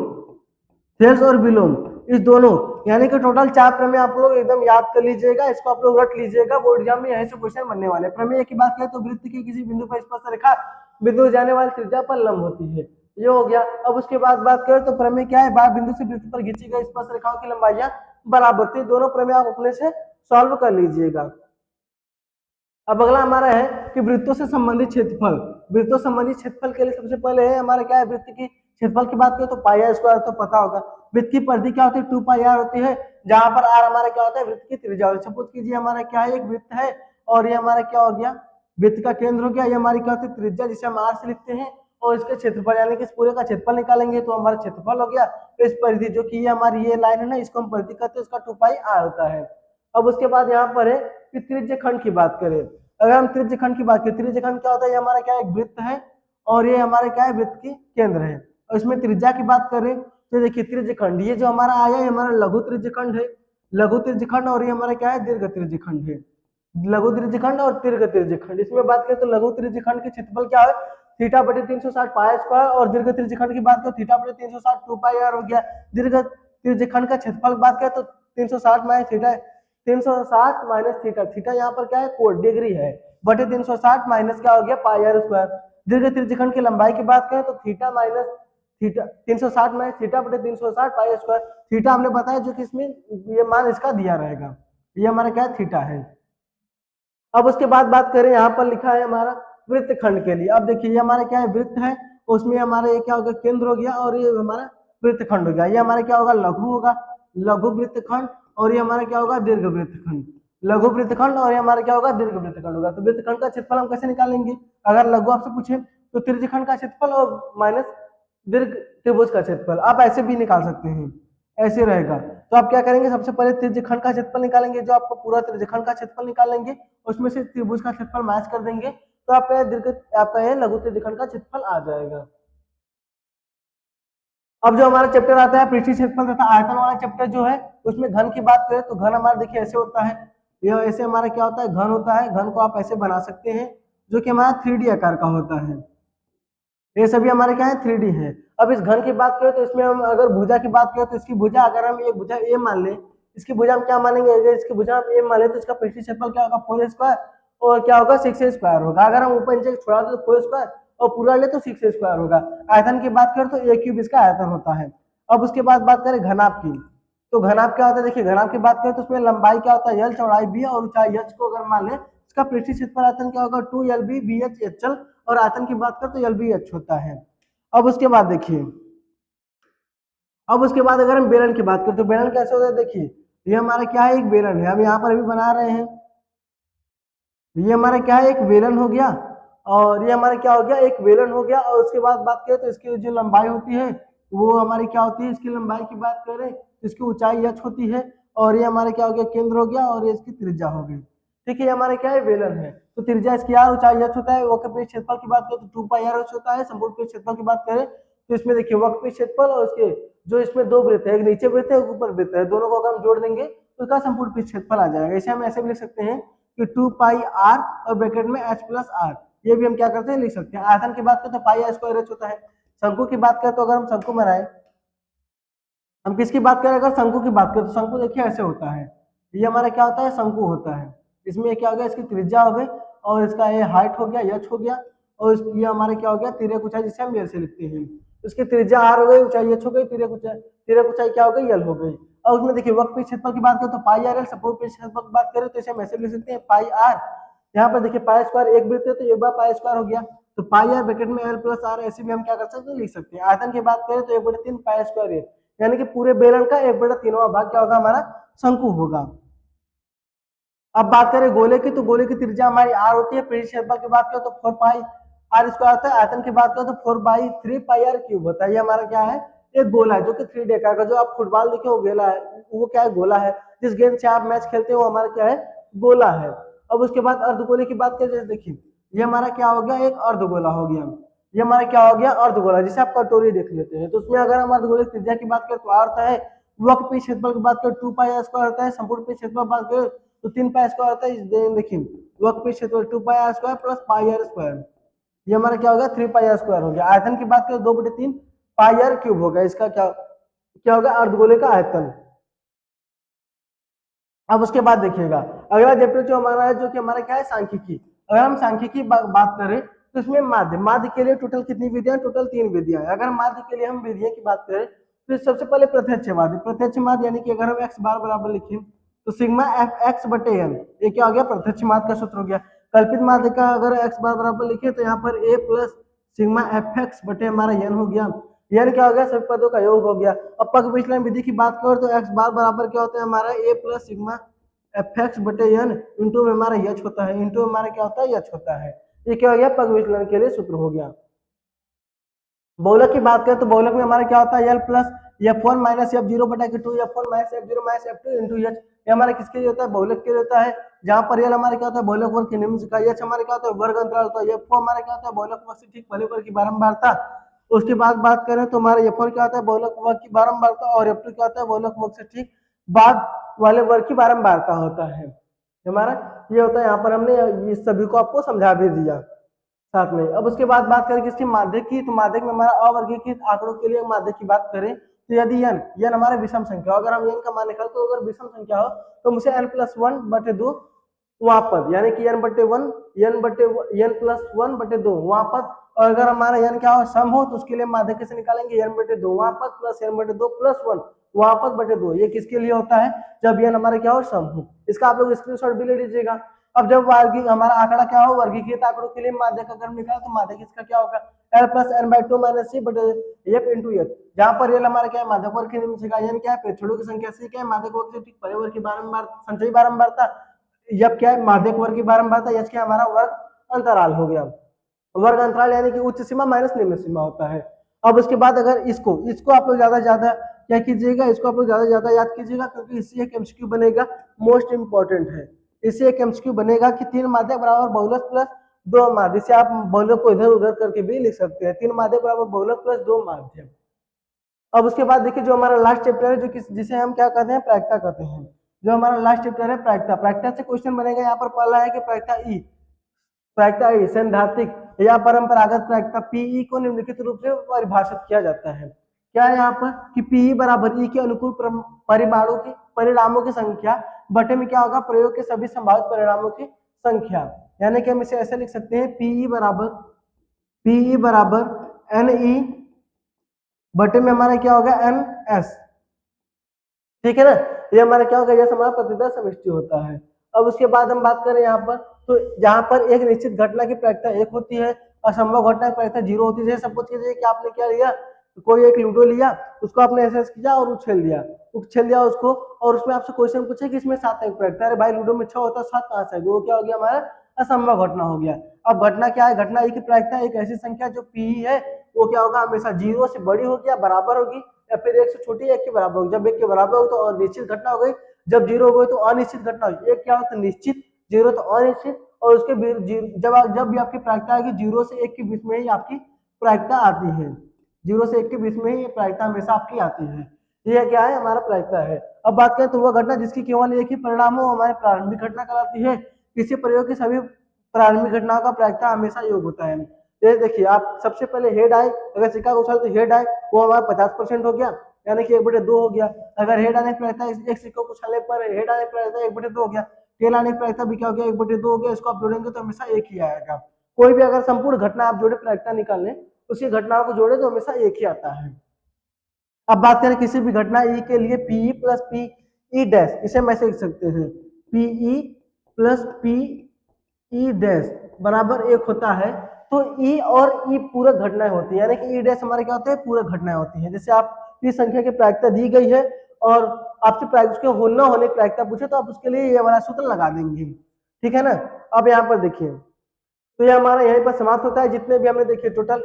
थेल्स और विलोम, इस दोनों यानी कि टोटल 4 प्रमेय आप लोग एकदम याद कर लीजिएगा। इसको आप लोग रट लीजिएगा, बोर्ड एग्जाम में यहीं से क्वेश्चन बनने वाले। प्रमेय की बात करें तो वृत्त की किसी बिंदु पर स्पर्श रेखा बिंदु जाने वाली त्रिज्या पर लंब होती है, ये हो गया। अब उसके बाद बात करें तो प्रमेय क्या है, बाह्य बिंदु से वृत्त पर खींची गई स्पर्श रेखाओं की लंबाइयां बराबर थी। दोनों प्रमेय आप अपने से सॉल्व कर लीजिएगा। अब अगला हमारा है कि वृत्तों से संबंधित क्षेत्रफल। वृत्तों से संबंधित क्षेत्रफल के लिए सबसे पहले है हमारा क्या है, वृत्त की क्षेत्रफल की बात करें तो पाई स्क्वायर तो पता होगा। वृत्त की परिधि क्या होती है 2 पाई आर होती है, जहां पर आर हमारा क्या होता है वृत्त की त्रिज्या। सपोज कीजिए हमारा क्या है एक वृत्त है और ये हमारा क्या हो गया वृत्त का केंद्र हो गया, ये हमारी क्या होती है त्रिज्या जिसे हम आर से लिखते हैं, और इसके क्षेत्रफल यानी कि इस पूरे का क्षेत्रफल निकालेंगे तो हमारा क्षेत्रफल हो गया। तो इस परिधि जो कि ये हमारी ये लाइन है ना इसको हम परिधि कहते हैं, इसका 2 पाई आर होता है। अब उसके बाद यहाँ पर है कि त्रिज्य खंड की बात करें, अगर हम त्रिज्य खंड की बात करें, त्रिज्य खंड क्या होता है, ये हमारा क्या है एक वृत्त है और ये हमारे क्या है वृत्त की केंद्र है। और इसमें त्रिज्या की बात करें तो देखिए त्रिज्य खंड ये जो हमारा आया है हमारा लघु त्रिज्य खंड है, लघु त्रिज्य खंड, और ये हमारा क्या है दीर्घ त्रिज्य खंड है, लघु त्रिज्य खंड और दीर्घ त्रिज्य खंड। इसमें बात करें तो लघु त्रिज्य खंड के क्षेत्रफल क्या है थीटा बटे 360 पाई स्क्वायर, और दीर्घ त्रिज्य खंड की बात करें थीटा बटे 360 2 पाई आर हो गया। दीर्घ त्रिज्य खंड का क्षेत्रफल बात करें तो 360 minus theta 360 minus theta, theta यहाँ पर क्या है कोण डिग्री है, बटे 360 माइनस क्या हो गया पाई आर स्क्वायर। दीर्घ त्रिज्य खंड की लंबाई की बात करें तो theta minus theta 360 minus theta बटे 360 पाई स्क्वायर, थीटा हमने बताया जो कि इसमें ये मान इसका दिया रहेगा, ये हमारा क्या है थीटा है। अब उसके बाद बात करें यहाँ पर लिखा है हमारा वृत्त खंड के लिए। अब देखिए ये हमारा क्या है वृत्त है, उसमें हमारा ये क्या होगा केंद्र हो गया और ये हमारा वृत्त खंड हो गया, ये हमारा क्या होगा लघु होगा, लघु वृत्त खंड, और ये हमारा क्या होगा दीर्घ वृत्त खंड, लघु वृत्त खंड, और ये हमारा क्या होगा दीर्घ वृत्त खंड होगा। तो वृत्त खंड का क्षेत्रफल हम कैसे निकालेंगे, अगर लघु आपसे पूछे तो त्रिज्य खंड का क्षेत्रफल और माइनस दीर्घ त्रिभुज का क्षेत्रफल, आप ऐसे भी निकाल सकते हैं, ऐसे रहेगा। तो आप क्या करेंगे सबसे पहले त्रिज्य खंड का क्षेत्रफल निकालेंगे, जो आपको पूरा त्रिज्य खंड का क्षेत्रफल निकालेंगे उसमें से त्रिभुज का क्षेत्रफल माइनस कर देंगे तो आपका दीर्घ आपका ये लघु त्रिज्य खंड का क्षेत्रफल आ जाएगा। अब जो हमारा चैप्टर आता है पृष्ठीय क्षेत्रफल तथा आयतन वाला चैप्टर जो है उसमें घन की बात करें तो घन हमारा देखिए ऐसे होता है, यह ऐसे हमारा क्या होता है घन होता है, घन को आप ऐसे बना सकते हैं जो कि हमारा 3D आकार का होता है, ये सभी हमारे क्या है 3D है। अब इस घन की बात करें तो इसमें हम अगर भुजा की बात करें तो इसकी भुजा अगर हम एक भुजा ए मान ले, इसकी भुजा हम क्या मानेंगे अगर इसकी भुजा हम ए मान ले तो इसका पृष्ठीय क्षेत्रफल क्या होगा 4 स्क्वायर और क्या होगा 6 स्क्वायर होगा। अगर हम ऊपर नीचे छोड़ा तो 4 स्क्वायर और पूरा ले तो 6 स्क्वायर होगा। आयतन की बात करें तो ए क्यूब इसका आयतन होता है। अब उसके बाद बात करें घनाभ की, तो घनाभ क्या होता है देखिए घनाभ की बात करें तो उसमें लंबाई क्या होता है एल, चौड़ाई बी और ऊंचाई एच को अगर मान ले इसका पृष्ठीय क्षेत्रफल आयतन क्या होगा 2 LB BH HL, और आयतन की बात करें तो LBH होता है। अब उसके बाद देखिए अब उसके बाद अगर हम बेलन की बात करें तो बेलन कैसे होता है देखिए ये हमारा क्या है एक बेलन है, हम यहाँ पर अभी बना रहे हैं, ये हमारा क्या है एक बेलन हो गया और ये हमारा क्या हो गया एक बेलन हो गया। और उसके बाद बात करें तो इसकी जो लंबाई होती है वो हमारी क्या होती है, इसकी लंबाई की बात करें तो इसकी ऊंचाई h होती है और ये हमारा क्या हो गया केंद्र हो गया और ये इसकी त्रिज्या हो गई। ठीक है ये हमारे क्या है बेलन है, तो त्रिज्या इसकी r, ऊंचाई h होता है। वक्र पृष्ठ क्षेत्रफल की बात करें तो 2 पाई r होता है। संपूर्ण पृष्ठ क्षेत्रफल की बात करें तो इसमें देखिए वक्र पृष्ठ क्षेत्रफल और उसके जो इसमें दो वृत्त है, एक नीचे वृत्त है एक ऊपर वृत्त है, दोनों को अगर हम जोड़ देंगे तो उसका संपूर्ण पृष्ठ क्षेत्रफल आ जाएगा। इसे हम ऐसे भी लिख सकते हैं कि 2 पाई r और ब्रैकेट में h प्लस r, ये भी हम क्या करते हैं लिख सकते हैं। आयतन की बात करें तो पाई r स्क्वायर h होता है। शंकु की बात करें तो अगर हम शंकु बनाए, हम किसकी बात करें अगर शंकु की बात करें तो शंकु देखिए ऐसे होता है, ये हमारा क्या होता है शंकु होता है। इसमें क्या हो गया इसकी त्रिज्या हो गई और इसका ये हाइट हो गया h हो गया और ये हमारे क्या हो गया तिर्यक ऊंचाई जिसे हम ऐसे लिखते हैं, इसकी त्रिज्या r हो गई, ऊंचाई h हो गई, तिर्यक ऊंचाई क्या हो गई l हो गई। और उसमें देखिए वक्र पृष्ठ क्षेत्रफल की बात करें तो पाई आर एल, संपूर्ण पृष्ठ क्षेत्रफल की बात करें तो इसे हम ऐसे लिख सकते हैं पाई आर। यहाँ पर देखिए पाई स्क्वायर एक वृत्त है तो एक बार पाई स्क्वायर हो गया तो पाई आर ब्रैकेट में एल प्लस आर, ऐसे भी हम क्या कर सकते हैं लिख सकते हैं। आयतन की बात करें तो 1/3 पाई स्क्वायर है, यानी कि पूरे बेलन का 1/3वां भाग क्या होगा हमारा शंकु होगा। अब बात करें गोले की तो गोले की त्रिज्या हमारी r होती है। पृष्ठ क्षेत्रफल की बात करें तो 4 पाई r स्क्वायर होता है। आयतन की बात करें तो 4/3 पाई r क्यूब होता है। ये हमारा क्या है एक गोला है जो कि 3D आकार का, जो आप फुटबॉल देखे वो गोला है, वो क्या है गोला है, जिस गेंद से आप मैच खेलते हैं वो हमारा क्या है गोला है। अब उसके बाद अर्धगोले की बात करें देखिए ये हमारा क्या हो गया एक अर्धगोला हो गया, ये हमारा क्या हो गया अर्धगोला, जिसे आप कटोरी देख लेते हैं। तो उसमें अगर हम अर्धगोले की त्रिज्या की बात करें तो r होता है, वक्र पृष्ठ क्षेत्रफल की बात करें 2 पाई r स्क्वायर होता है, संपूर्ण पृष्ठ क्षेत्रफल की बात करें तो 3 पाई स्क्वायर होता है। देखिए वक्र पृष्ठ क्षेत्रफल 2 पाई r square plus pi r square, ये हमारा क्या हो गया 3 पाई r स्क्वायर हो गया। आयतन की बात करें 2/3 पाई r क्यूब होगा, इसका क्या क्या होगा अर्धगोले का आयतन। अब उसके बाद देखिएगा अगला चैप्टर जो हमारा है जो कि हमारा क्या है सांख्यिकी। अगर हम सांख्यिकी बात करें तो इसमें माध्य, माध्य के लिए टोटल कितनी विधियां, टोटल 3 विधियां हैं। अगर माध्य के लिए हम विधियों की बात करें तो सबसे पहले प्रत्यक्ष माध्य, प्रत्यक्ष माध्य यानी कि अगर हम x बार बराबर लिखें तो सिग्मा एफ एक्स बटे एन, ये क्या हो गया प्रत्यक्ष माध्य का सूत्र हो गया। कल्पित माध्य का अगर x बार बराबर लिखे तो यहाँ पर a plus sigma F x बटे हमारा एन हो गया। n क्या हो गया, सभी पदों का योग हो गया। अब पग विचलन विधि की बात करो तो x बार बराबर क्या होता है हमारा a plus sigma F x बटे एन इंटू में हमारा यच होता है, इंटू में हमारा क्या होता है यच होता है। ये क्या हो गया, पग विचलन के लिए सूत्र हो गया। बहुलक की बात करें तो बहुलक में हमारा क्या होता है, l plus f one minus f zero बटा two f one minus f zero minus f two into h. ये हमारा किसके लिए होता है, बहुलक के लिए होता है, जहां पर एल हमारा क्या होता है बहुलक वर्ग की निम्न का, एच हमारा क्या होता है वर्ग अंतराल होता है, एफ हमारा क्या होता है बहुलक वर्ग से ठीक पहले वर्ग की बारंबारता। उसके बाद बात करें तो हमारा एफ क्या होता है बहुलक वर्ग की बारंबारता, और एफ टू क्या होता है बहुलक वर्ग से ठीक बाद वाले वर्ग की बारंबारता होता है। हमारा ये होता है, यहाँ पर हमने ये सभी को आपको समझा भी दिया साथ में। अब उसके बाद बात करें किसकी, माध्यक की, तो माध्यक में हमारा अवर्गीकृत आंकड़ों के लिए माध्यक की बात करें तो यदि n हमारा विषम संख्या हो, अगर हम n का मान निकालें तो अगर विषम संख्या हो तो मुझे n प्लस वन बटे दो वहां पद, यानी कि n बटे वन n प्लस वन बटे दो वहां पद, और अगर हमारा n क्या हो सम हो तो उसके लिए माध्यक कैसे निकालेंगे, n बटे दो वहां पद प्लस n बटे दो प्लस वन वहां पद बटे दो। ये किसके लिए होता है, जब n हमारा क्या हो सम हो। इसका आप लोग स्क्रीनशॉट भी ले लीजिएगा। अब जब वर्गी हमारा आंकड़ा क्या हो वर्गीकृत आंकड़ों के लिए माध्यक अगर निकाला तो माध्यक इसका क्या होगा, l plus n by two minus c बटे एफ इंटू एच, जहां पर एल हमारा क्या है माध्यक वर्ग की निम्न का, n क्या है पृथ्वियों की संख्या, सी क्या है माध्यक वर्ग से ठीक परे वर्ग की बारंबार संचयी बारंबारता, एफ क्या है माध्यक वर्ग की बारंबारता, एच क्या हमारा वर्ग अंतराल हो गया। वर्ग अंतराल यानी कि उच्च सीमा माइनस निम्न सीमा होता है। अब उसके बाद अगर इसको इसको आप लोग ज्यादा क्या कीजिएगा, इसको आप लोग ज्यादा याद कीजिएगा, क्योंकि इससे एक एमसीक्यू बनेगा, मोस्ट इंपॉर्टेंट है। इससे एक एमसीक्यू बनेगा कि तीन माध्यक बराबर बहुलक प्लस दो माध्यक, से आप बहुलक को इधर उधर करके भी लिख सकते हैं, तीन माध्यक बराबर बहुलक प्लस दो माध्यक। अब उसके बाद देखिए जो हमारा लास्ट चैप्टर है, जो जिसे हम क्या कहते हैं प्रायिकता कहते हैं, जो हमारा लास्ट चैप्टर है प्रायिकता, प्रायिकता से क्वेश्चन बनेगा। यहाँ पर पहला है कि प्रायिकता ई, प्रायिकता ई सैद्धांतिक या परंपरागत प्रायिकता पीई को निम्नलिखित रूप से परिभाषित किया जाता है। क्या है यहाँ पर कि पीई बराबर ई के अनुकूल परिणामों की संख्या बटे में क्या होगा प्रयोग के सभी संभावित परिणामों की संख्या, यानी कि हम इसे ऐसे लिख सकते हैं पीई बराबर एन ई बटे में हमारा क्या होगा एन एस, ठीक है ना। ये हमारा क्या होगा, जैसे हमारा प्रतिदर्श समष्टि होता है। अब उसके बाद हम बात करें यहाँ पर, तो जहां पर एक निश्चित घटना की प्रायिकता एक होती है, असंभव घटना की प्रायिकता जीरो होती है। सपोज कीजिए कि आपने क्या लिया, कोई एक लूडो लिया, उसको आपने ऐसे किया और उछेल दिया उसको, और उसमें आपसे क्वेश्चन पूछे कि इसमें सात अंक प्रायिकता, अरे भाई लूडो में 6 होता है, 7 कहां से, वो क्या हो गया हमारा असंभव घटना हो गया। अब घटना क्या है, घटना की प्रायिकता एक ऐसी संख्या जो पी है वो क्या होगा हमेशा जीरो से बड़ी होगी या बराबर होगी, या फिर एक से छोटी एक के बराबर होगी। जब एक के बराबर हो तो अनिश्चित घटना हो गई, जब जीरो हो गई तो अनिश्चित घटना होगी। एक क्या होता है निश्चित, जीरो तो अनिश्चित, और उसके जब भी आपकी प्रायिकता आएगी जीरो से एक के बीच में ही आपकी प्रायिकता आती है, जीरो से एक के बीच में ही प्रायिकता हमेशा आपकी आती है। ये क्या है हमारा प्रायिकता है। अब बात करें तो वह घटना जिसकी केवल एक ही परिणाम हो हमारी प्रारंभिक घटना कहलाती है। किसी प्रयोग की सभी प्रारंभिक घटनाओं का प्रायिकता हमेशा योग होता है। ये देखिए आप सबसे पहले हेड आए, अगर सिक्का को उछाले तो हेड आए वो हमारा 50% हो गया, यानी कि 1/2 हो गया। अगर हेड आने पर एक सिक्का को उछालने पर हेड आने पर 1/2 हो गया, टेल आने पर भी क्या हो गया 1/2 हो गया। इसको आप जोड़ेंगे तो हमेशा एक ही आएगा। कोई भी अगर संपूर्ण घटना आप जोड़े प्रायिकता निकालने, उसी घटनाओं को जोड़े तो हमेशा एक ही आता है। अब बात करें किसी भी घटना ई के लिए P E plus P E dash, इसे हम ऐसे लिख सकते हैं P E plus P E dash बराबर एक होता है। तो ई और ई पूरक घटनाएं होती है, यानी कि ई डैश हमारे क्या होते हैं पूरक घटनाएं होती हैं। जैसे आप इस संख्या की प्रायिकता दी गई है और आपसे उसके होना होने की प्रायिकता पूछे तो आप उसके लिए ये वाला सूत्र लगा देंगे, ठीक है ना। अब यहाँ पर देखिए तो ये हमारा यहीं पर समाप्त होता है। जितने भी हमने देखिए टोटल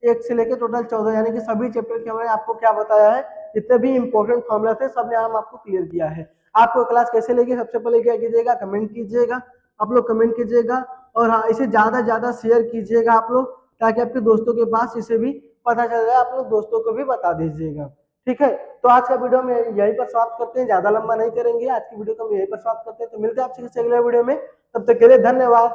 1 से लेकर टोटल 14, यानी कि सभी चैप्टर के हमने आपको क्या बताया है, जितने भी इंपॉर्टेंट फॉर्मूला थे सबने हम आपको क्लियर किया है। आपको क्लास कैसे लगी सबसे पहले क्या कीजिएगा कमेंट कीजिएगा, आप लोग कमेंट कीजिएगा, और हाँ इसे ज्यादा शेयर कीजिएगा आप लोग, ताकि आपके दोस्तों के पास इसे भी पता चल जाए, आप लोग दोस्तों को भी बता दीजिएगा, ठीक है। तो आज का वीडियो में यहीं पर समाप्त करते हैं, ज्यादा लंबा नहीं करेंगे, आज की वीडियो को हम यहीं पर समाप्त करते हैं। तो मिलते हैं आपसे किसी अगले वीडियो में, तब तक के लिए धन्यवाद।